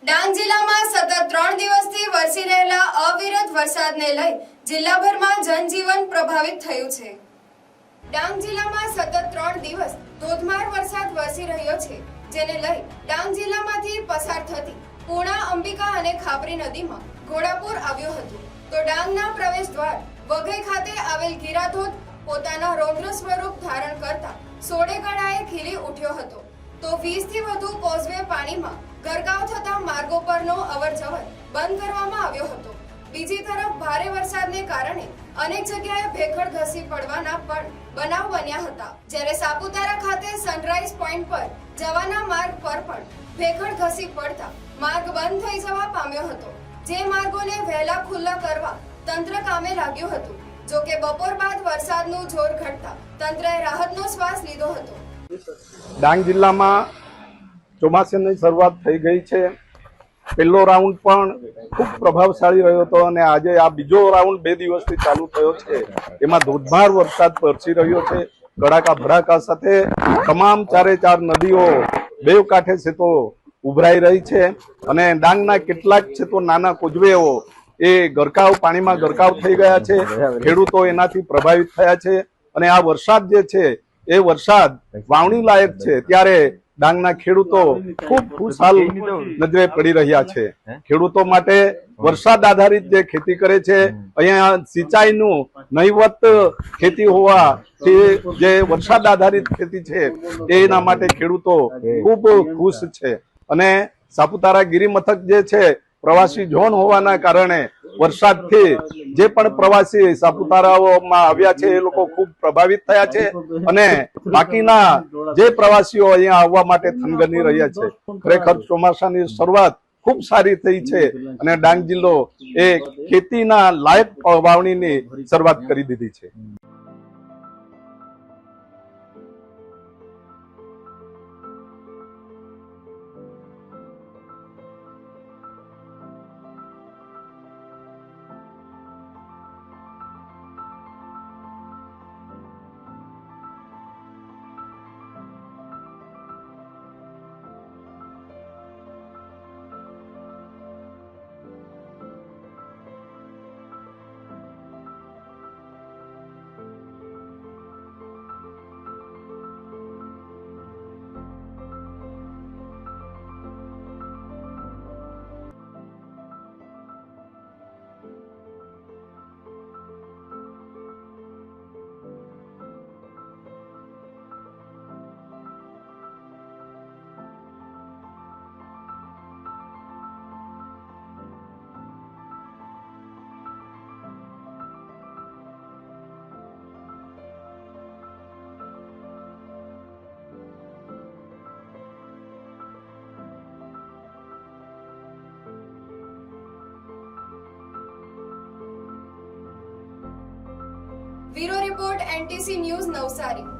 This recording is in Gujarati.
ડાંગ જિલ્લામાં સતત 3 દિવસથી વરસી રહેલા અવિરત વરસાદને લઈ જિલ્લાભરમાં જનજીવન પ્રભાવિત થયું છે। ડાંગ જિલ્લામાં સતત 3 દિવસ ધોધમાર વરસાદ વરસી રહ્યો છે, જેને લઈ ડાંગ જિલ્લામાંથી પસાર થતી પૂર્ણા, અંબિકા અને ખાપરી નદીમાં ઘોડાપૂર આવ્યું હતું, તો ડાંગના પ્રવેશ દ્વાર વઘઈ ખાતે આવેલ ગીરાધોધ પોતાના રૌદ્ર સ્વરૂપ ધારણ કરતા સોડેકળાએ ખીલી ઉઠ્યો હતો, તો 20 થી વધુ કોઝવે પાણીમાં ગરકાવ થતા માર્ગો પરનો અવરજવર બંધ કરવામાં આવ્યો હતો। બીજી તરફ ભારે વરસાદને કારણે અનેક જગ્યાએ ભેખડ ધસી પડવાના પણ બનાવ બન્યા હતા, જ્યારે સાપુતારા ખાતે સનરાઈઝ પોઈન્ટ પર જવાના માર્ગ પર પણ ભેખડ ધસી પડતા માર્ગ બંધ થઈ જવા પામ્યો હતો, જે માર્ગોને વહેલા ખુલ્લા કરવા તંત્ર કામે લાગ્યું હતું। જો કે બપોર બાદ વરસાદનું જોર ઘટતા તંત્રએ રાહતનો શ્વાસ લીધો હતો। ડાંગ જિલ્લામાં ચોમાસાની શરૂઆત થઈ ગઈ છે। પહેલો રાઉન્ડ પણ ખૂબ પ્રભાવશાળી રહ્યો હતો અને આજે આ બીજો રાઉન્ડ 2 દિવસથી ચાલુ થયો છે। એમાં ધોધમાર વરસાદ વરસી રહ્યો છે, કડાકા ભડાકા સાથે તમામ ચારે ચાર નદીઓ બેવ કાંઠે છે તો ઉભરાઈ રહી છે અને ડાંગના કેટલાક છે તો નાના કોજવેઓ એ ગરકાવ પાણીમાં ગરકાવ થઈ ગયા છે। ખેડૂતો એનાથી પ્રભાવિત થયા છે અને આ વરસાદ જે છે એ વરસાદ વાવણી લાયક છે, ત્યારે ડાંગના ખેડૂતો ખૂબ ખુશહાલ નજરે પડી રહ્યા છે। ખેડૂતો માટે વરસાદ આધારિત જે ખેતી કરે છે, અહીંયા સિંચાઈનું નહીવત ખેતી હોવાથી જે વરસાદ આધારિત ખેતી છે એના માટે ખેડૂતો ખૂબ ખુશ છે અને સાપુતારા ગિરિમથક જે છે પ્રવાસી ઝોન હોવાના કારણે વરસાદથી જે પણ પ્રવાસી સાપુતારાઓમાં આવ્યા છે એ લોકો ખૂબ પ્રભાવિત થયા છે અને બાકીના જે પ્રવાસીઓ અહીંયા આવવા માટે થનગની રહ્યા છે। ખરેખર ચોમાસાની શરૂઆત ખૂબ સારી થઈ છે અને ડાંગ જિલ્લો એ ખેતીના લાયક વાવણીની શરૂઆત કરી દીધી છે। Bureau report NTC news Navsari.